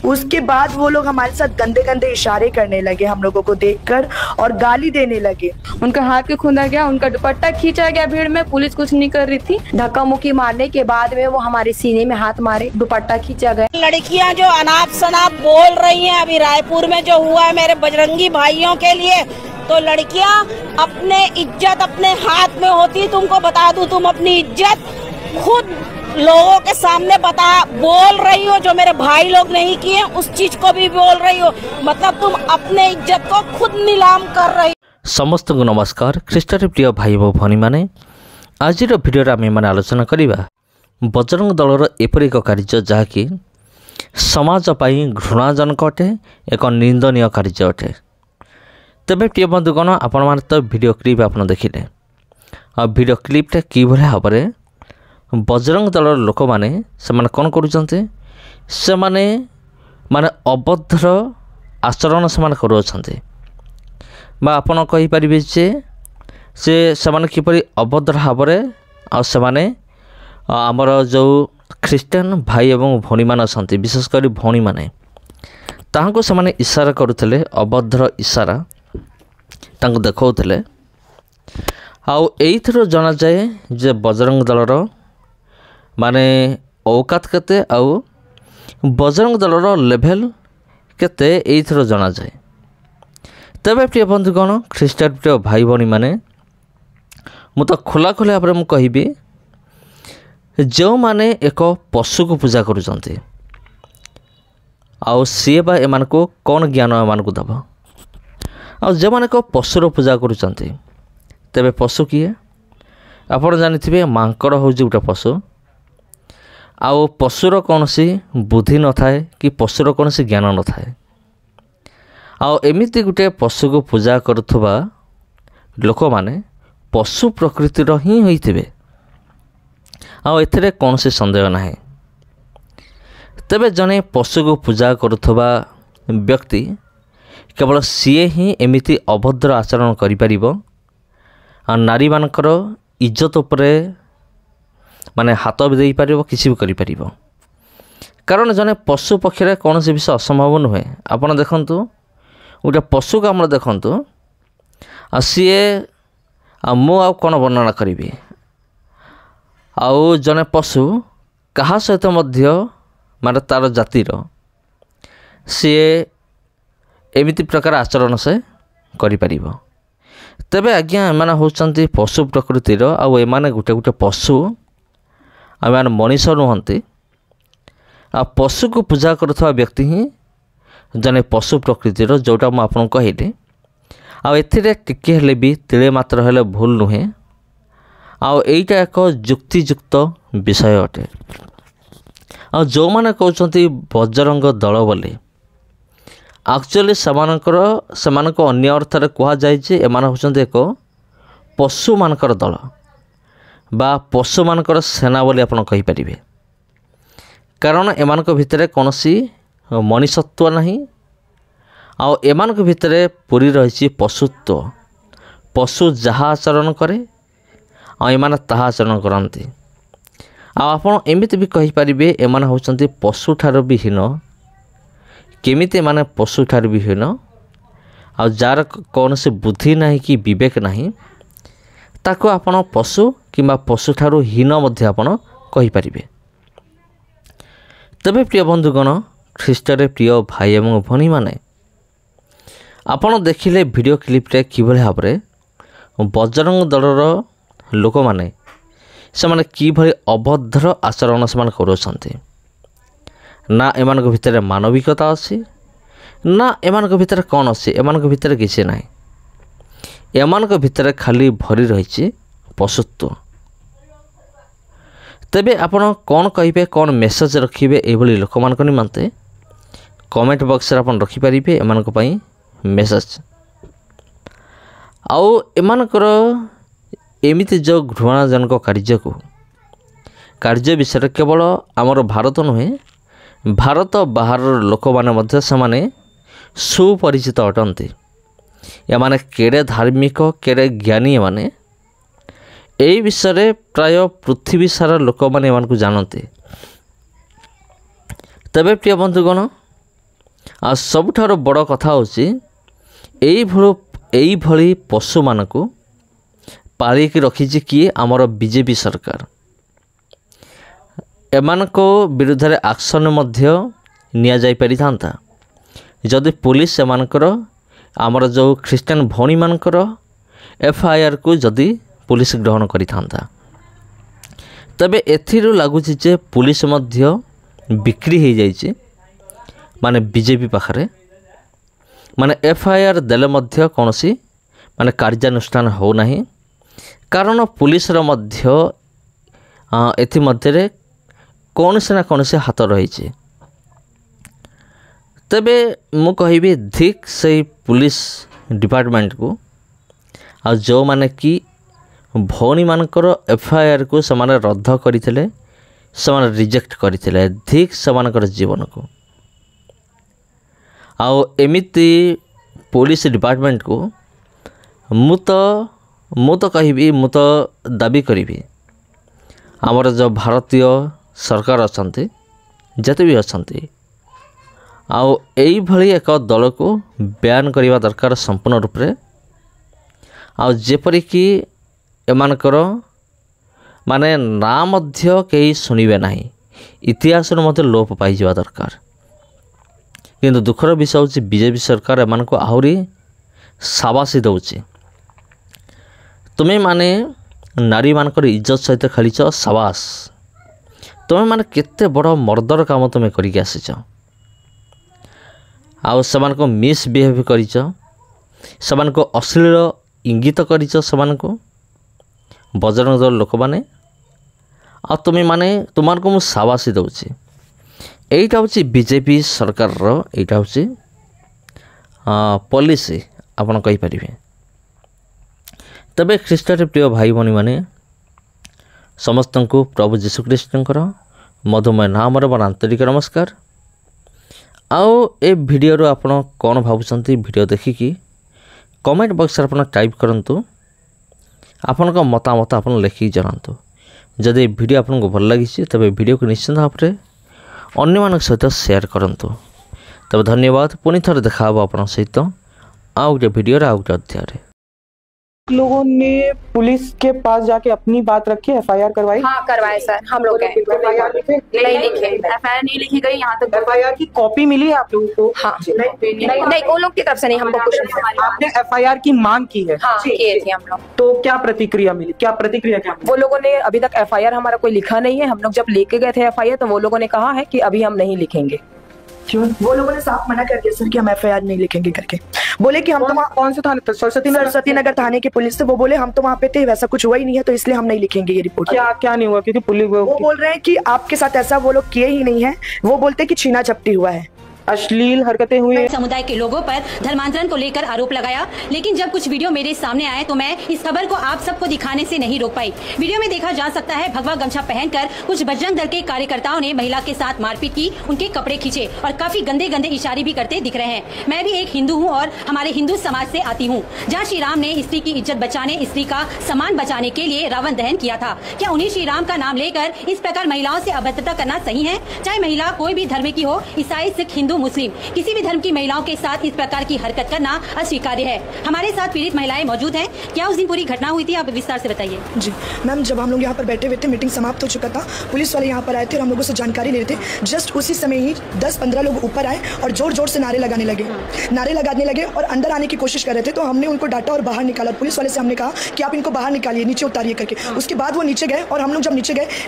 उसके बाद वो लोग हमारे साथ गंदे गंदे इशारे करने लगे, हम लोगों को देखकर, और गाली देने लगे। उनका हाथ भी खूंदा गया, उनका दुपट्टा खींचा गया भीड़ में, पुलिस कुछ नहीं कर रही थी। धक्का मुक्की मारने के बाद में वो हमारे सीने में हाथ मारे, दुपट्टा खींचा गया। लड़कियां जो अनाप शनाप बोल रही हैं, अभी रायपुर में जो हुआ है मेरे बजरंगी भाइयों के लिए, तो लड़कियां अपने इज्जत अपने हाथ में होती। तुमको बता दूं, तुम अपनी इज्जत खुद लोगों के सामने बोल रही हो, जो मेरे भाई लोग नहीं किए उस चीज को भी बोल रही हो। मतलब तुम अपने इज्जत को खुद नीलाम कर रही हो। समस्त को नमस्कार। ख्रीष्ट प्रिय भाई और भनी माने, आज भिडियो आम मैंने आलोचना करवा बजरंग दलर एपरि एक कार्य जहाँकि समाज पाई घृणाजनक अटे, एक निंदनीय कार्य अटे। तेबे प्रिय बंधुगण, आपण मैंने तो वीडियो क्लिप आप देखिले, आ वीडियो क्लिपटा कि भाव में बजरंग दलर लोक मैंने कौन करुँचे से माने अभद्र आचरण से आपड़ कहींपारे से किपरि अभद्र भाव में आमर जो ख्रीष्टान भाई एवं भौणी मान अच्छा, विशेषकर भौणी मैंने तांको से इशारा करुले, अभद्र इशारा देखते। आईथर जना जाए जे बजरंग दलर माने औकात केते आउ बजरंग दलर लेभेल केते एइथर जना जाए। तबे प्रिय बंधुगण, ख्रीष्टान प्रिय भाई भौणी माने मु तो खोला खोला भाव में कहबी, जो माने एक पशु को पूजा करुचंती आउ सी बा एमान को कौन ज्ञान एमान को दब, आ जो माने को पशुर पूजा करुचंती तेबे पशु किए आप जानिथिबे, मांकड़ हूँ गोटे पशु। आउ पशुर कौन सी बुद्धि न थाए कि पशुर कौन सी ज्ञान न थाए। आउ एमिति गोटे पशु को पूजा करुथुबा लोक माने पशु प्रकृतिर ही होइथिबे, आउ एथिरे कौन सी संदेह नाही। तेबे जने पशु को पूजा करुथुबा व्यक्ति केवल सीए ही एमिति अभद्र आचरण करि परिबो, आ नारी मानकर इज्जत उपरे माने हाथ भी दे पारिबो, किसी भी करि परिबो। कारण जने पशु पक्षे कौन से विषय असंभव नुहे। आपड़ देखंतु गोटे पशु को आम देखंतु, आ सीए मु आ कौन वर्णना करी, आउ जने पशु कहा सहित मध्य माने तार जातिर सीए एमिति प्रकार आचरण से करि परिबो। तेबे आज्ञा एमाने होचंती पशु प्रकृतिर, आउ एमाने गोटे गोटे पशु आम मनीष नुहंती। आ पशु को पूजा करुवा व्यक्ति ही जने पशु प्रकृतिर, जोटा मुझे आपको कहली। आथिरे टिके हेले भी तिले मात्र हेले भूल नुहे, आईटा एक जुक्तियुक्त विषय अटे। आ जो माने कहते बजरंग दल बोली, एक्चुअली सेमानक अन्य अर्थरे कह जाए एमाने होचंती एक पशु मानकर दल बा पशु मानकर सेना बोली आपण कहि परिबे। कारण एमानक भितरे कौनसी मनीषत्व नहीं, आउ एमानक भितरे पूरी रही पशुत्व। पशु जहाँ आचरण करे एमाने ताहा आचरण करती। आपण एमिति भी कहि परिबे एमाने होचंती पशु ठार भी हीन। केमिति एमाने पशु ठार भी हीन, आ जार कौनसी बुद्धि नहीं कि विवेक नहीं, ताको आपण पशु किंबा पशु ठारू हीन मध्य आपण कहि परिबे। तबे प्रिय बंधुगण, ख्रीष्टरे प्रिय भाई एवं भनी माने, आपण देखिले वीडियो क्लिपटे किभली भाव में बजरंग दलर लोक माने से माने किभली अभद्र आचरण से करुछंती। ना एमानक भितर मानविकता अछि, ना एमानक भितर कौन अछि, एमानक भितर किछि नाही। एमानक भितर खाली भरी रही पशुत्व। तेबे आपण कौन कहिबे, कौन मेसेज रखिबे एभली लोक मानक निमंते कमेंट बॉक्स रे आपण रखि परिबे एमानक पई मेसेज। आउ एमानकर एमिति जो घृणाजनक कार्य विषय केवल आमर भारत नुहे, भारत बाहर लोक माने मध्य से सुपरिचित अटंती। एमाने केड़े धार्मिक केड़े ज्ञानी एमाने यही विषय प्राय पृथ्वी सारा लोक मैंने जानते। तबे प्रिय बंधुगण, आ सबुठार बड़ कथा होची एइभली पशु मानकु पालिकी रखिछि किए आमर बीजेपी सरकार। एमानको विरुद्ध रे एक्शन मध्य निया जाई परिथांता जदि पुलिस एमानकर आमर जो ख्रीस्टान भौणी मानकर एफआईआर को जदि पुलिस ग्रहण करिथांता तबे एथिरु लागुछि जे पुलिस मध्य बिक्री हो जाइछि माने बीजेपी पाखरे माने एफआईआर देले मध्य कोनोसी माने कार्यानुष्ठान हो नाही कारण पुलिस रो मध्य एथि मध्य रे कौनसी ना कौनसी हाथ रही। तबे मु कहिबी धिक से पुलिस डिपार्टमेंट को आ जो माने कि भौणी मानकर एफआईआर को समान रद्द करथिले समान रिजेक्ट करथिले धिक समानकर जीवन को आउ एमिति पुलिस डिपार्टमेंट को मु तो कहिबी मु तो दाबी करिबी आमर जो भारतीय सरकार अच्छा जते भी अच्छा आउ एई भली एक दल को बैन करने दरकार संपूर्ण रूप से आउ जेपरि कि एमानकर माने ना मध्य कई शुणिबे नाही इतिहास मध्य लोप पाई जावा दरकार किंतु दुखर विषय होची बीजेपी सरकार एमानको आहुरी शाबाशी दउची तुमे माने नारी मानकर इज्जत सहित खेलीच शाबाश तुमे माने केते बड़ मर्दर काम तुमे करिक आसीच आउ सेमानको मिसबिहेव करिच सेमानको अश्लील इंगित करिच सेमानको बजरंग दल लोक माने आ तुमे माने तुमानको मु शाबाशी दउची एटा होची बीजेपी सरकार रो एटा होची पॉलिसी आपण कहि परिबे। तबे ख्रीष्टान प्रिय भाई भनी माने समस्त को प्रभु जीशु ख्रीष्टंकर मधुमय नाम आंतरिक नमस्कार। आओ ए वीडियो रो आपण कौन भावुचंती वीडियो देखिकी कमेंट बॉक्स रे टाइप करंतु आपण को मतामत आपण लिखि जणांतु जदि वीडियो आपण को भल लागिछि तबे वीडियो को निश्चित भाव रे अन्य मानक सहित शेयर करंतु। तब धन्यवाद पुनि थर देखाबो आपण सहित आउ जे वीडियो रे आउ अध्याय रे। लोगों ने पुलिस के पास जाके अपनी बात रखी एफआईआर करवाई। हाँ करवाए सर हम लोग एफआईआर नहीं लिखे एफआईआर नहीं लिखी गई यहाँ तक एफआईआर की कॉपी मिली है आप लोगों को? हाँ नहीं वो लोग की तरफ से नहीं हमको कुछ आपने एफआईआर की मांग की है? हाँ किए थे हम लोग। तो क्या प्रतिक्रिया मिली क्या वो लोगों ने अभी तक एफआईआर हमारा कोई लिखा नहीं है। हम लोग जब लेके गए थे एफआईआर तो वो लोगों ने कहा है कि अभी हम नहीं लिखेंगे। क्यों? वो लोगों ने साफ मना कर दिया सर कि हम एफआईआर नहीं लिखेंगे करके बोले कि हम तो वहाँ कौन से थाने सरस्वती नगर थाने के पुलिस से वो बोले हम तो वहाँ पे थे वैसा कुछ हुआ ही नहीं है तो इसलिए हम नहीं लिखेंगे ये रिपोर्ट। क्या नहीं हुआ क्योंकि पुलिस वो बोल रहे हैं कि आपके साथ ऐसा वो लोग किए ही नहीं है। वो बोलते कि छीना झपटी हुआ है अश्लील हरकतें हुई समुदाय के लोगों पर धर्मांतरण को लेकर आरोप लगाया लेकिन जब कुछ वीडियो मेरे सामने आए तो मैं इस खबर को आप सबको दिखाने से नहीं रोक पाई। वीडियो में देखा जा सकता है भगवा गमछा पहनकर कुछ बजरंग दल के कार्यकर्ताओं ने महिला के साथ मारपीट की उनके कपड़े खींचे और काफी गंदे गंदे इशारे भी करते दिख रहे हैं। मैं भी एक हिंदू हूँ और हमारे हिंदू समाज से आती हूँ जहाँ श्री राम ने स्त्री की इज्जत बचाने स्त्री का सम्मान बचाने के लिए रावण दहन किया था। क्या उन्हीं श्री राम का नाम लेकर इस प्रकार महिलाओं से अभद्रता करना सही है? चाहे महिला कोई भी धर्म की हो ईसाई सिख हिंदू मुस्लिम किसी भी धर्म की महिलाओं के साथ इस प्रकार की हरकत करना अस्वीकार्य है। हमारे साथ पीड़ित महिलाएं मौजूद हैं। क्या उस दिन पूरी घटना हुई थी आप विस्तार से बताइए। जी मैम जब हम लोग यहाँ पर बैठे हुए थे मीटिंग समाप्त हो चुका था पुलिस वाले यहाँ पर आए थे और हम लोगों से जानकारी ले रहे थे। जस्ट उसी समय ही 10-15 लोग ऊपर आए और जोर जोर से नारे लगाने लगे और अंदर आने की कोशिश कर रहे थे तो हमने उनको डांटा और बाहर निकाला। पुलिस वाले से हमने कहा कि आप इनको बाहर निकालिए नीचे उतारिए करके। उसके बाद वो नीचे गए और हम लोग जब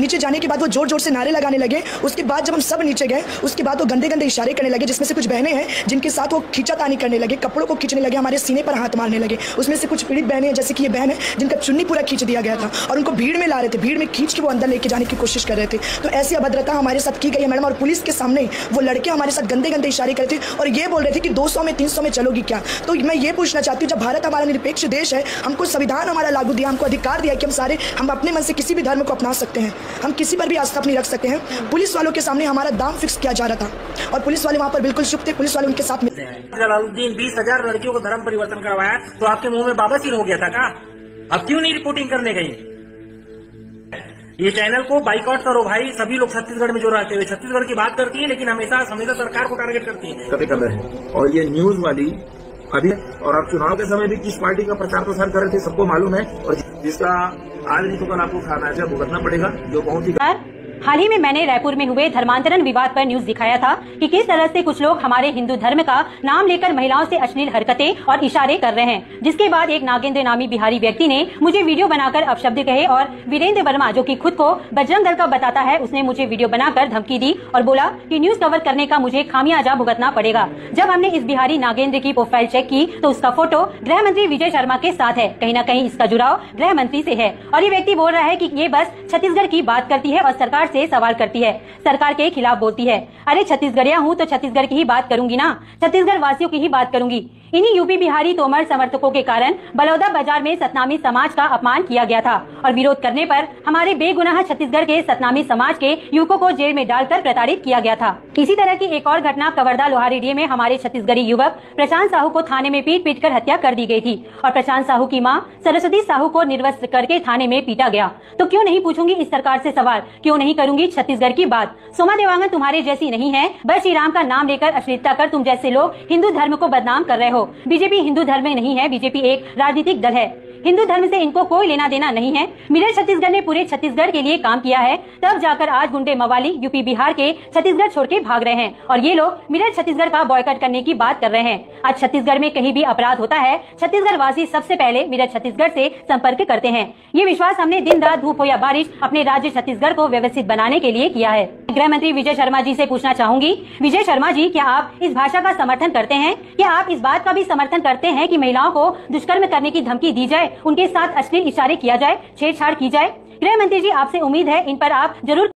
नीचे जाने के बाद वो जोर जोर से नारे लगाने लगे। उसके बाद जब हम सब नीचे गए उसके बाद वो गंदे गंदे इशारे करने लगे जिसमें से कुछ बहनें हैं जिनके साथ वो खींचातानी करने लगे कपड़ों को खींचने लगे हमारे सीने पर हाथ मारने लगे। उसमें से कुछ पीड़ित बहनें जैसे कि ये बहन है जिनका चुन्नी पूरा खींच दिया गया था और उनको भीड़ में ला रहे थे। भीड़ में खींच के वो अंदर लेके जाने की कोशिश कर रहे थे। तो ऐसी अभद्रता हमारे साथ की गई है मैडम। और पुलिस के सामने वो लड़के हमारे साथ गंदे गंदे इशारे कर रहे थे और ये बोल रहे थे कि 200 में 300 में चलोगी क्या। तो मैं ये पूछना चाहती हूँ जब भारत हमारा निरपेक्ष देश है हमको संविधान हमारा लागू दिया हमको अधिकार दिया कि हम अपने मन से किसी भी धर्म को अपना सकते हैं हम किसी पर भी आस्था अपनी रख सकते हैं। पुलिस वालों के सामने हमारा दाम फिक्स किया जा रहा था और पुलिस वाले वहाँ पर बिल्कुल चुप थे। पुलिस वाले उनके साथ जलालुद्दीन 20,000 लड़कियों को धर्म परिवर्तन करवाया तो आपके मुंह में बाबा सिर हो गया था क्या? अब क्यों नहीं रिपोर्टिंग करने गई? ये चैनल को बाइकआउट करो भाई। सभी लोग छत्तीसगढ़ में जो रहते हुए छत्तीसगढ़ की बात करती है, लेकिन हमेशा सरकार को टारगेट करती है। कभी कर रहे हैं और ये न्यूज वाली अभी और आप चुनाव के समय भी किस पार्टी का प्रचार प्रसार कर रहे थे सबको मालूम है, और जिसका आज नहीं तो कल आपको खाना है भुगतना पड़ेगा, जो बहुत ही। हाल ही में मैंने रायपुर में हुए धर्मांतरण विवाद पर न्यूज दिखाया था कि किस तरह से कुछ लोग हमारे हिंदू धर्म का नाम लेकर महिलाओं से अश्लील हरकतें और इशारे कर रहे हैं, जिसके बाद एक नागेंद्र नामी बिहारी व्यक्ति ने मुझे वीडियो बनाकर अपशब्द कहे और वीरेंद्र वर्मा जो कि खुद को बजरंग दल का बताता है, उसने मुझे वीडियो बनाकर धमकी दी और बोला कि न्यूज कवर करने का मुझे खामियाजा भुगतना पड़ेगा। जब हमने इस बिहारी नागेंद्र की प्रोफाइल चेक की तो उसका फोटो गृह मंत्री विजय शर्मा के साथ है। कहीं न कहीं इसका जुड़ाव गृह मंत्री से है और ये व्यक्ति बोल रहा है कि ये बस छत्तीसगढ़ की बात करती है और सरकार से सवाल करती है, सरकार के खिलाफ बोलती है। अरे छत्तीसगढ़िया हूँ तो छत्तीसगढ़ की ही बात करूंगी ना, छत्तीसगढ़ वासियों की ही बात करूंगी। इन्हीं यूपी बिहारी तोमर समर्थकों के कारण बलौदा बाजार में सतनामी समाज का अपमान किया गया था और विरोध करने पर हमारे बेगुनाह छत्तीसगढ़ के सतनामी समाज के युवकों को जेल में डालकर प्रताड़ित किया गया था। इसी तरह की एक और घटना कवर्धा लोहारेडिया में हमारे छत्तीसगढ़ी युवक प्रशांत साहू को थाने में पीट कर हत्या कर दी गई थी और प्रशांत साहू की मां सरस्वती साहू को निर्वस्त्र करके थाने में पीटा गया। तो क्यों नहीं पूछूंगी इस सरकार से सवाल, क्यों नहीं करूंगी छत्तीसगढ़ की बात। सोमा देवांगन तुम्हारे जैसी नहीं है, बस श्री राम का नाम लेकर अश्लीलता कर तुम जैसे लोग हिंदू धर्म को बदनाम कर रहे हो। बीजेपी हिंदू धर्म में नहीं है, बीजेपी एक राजनीतिक दल है, हिंदू धर्म से इनको कोई लेना देना नहीं है। मिरर छत्तीसगढ़ ने पूरे छत्तीसगढ़ के लिए काम किया है, तब जाकर आज गुंडे मवाली यूपी बिहार के छत्तीसगढ़ छोड़ के भाग रहे हैं और ये लोग मिरर छत्तीसगढ़ का बॉयकॉट करने की बात कर रहे हैं। आज छत्तीसगढ़ में कहीं भी अपराध होता है, छत्तीसगढ़ वासी सबसे पहले मिरर छत्तीसगढ़ से संपर्क करते हैं। ये विश्वास हमने दिन रात धूप हो या बारिश अपने राज्य छत्तीसगढ़ को व्यवस्थित बनाने के लिए किया है। गृह मंत्री विजय शर्मा जी से पूछना चाहूंगी, विजय शर्मा जी क्या आप इस भाषा का समर्थन करते हैं? क्या आप इस बात का भी समर्थन करते हैं कि महिलाओं को दुष्कर्म करने की धमकी दी जाए, उनके साथ अश्लील इशारे किया जाए, छेड़छाड़ की जाए? गृह मंत्री जी आपसे उम्मीद है इन पर आप जरूर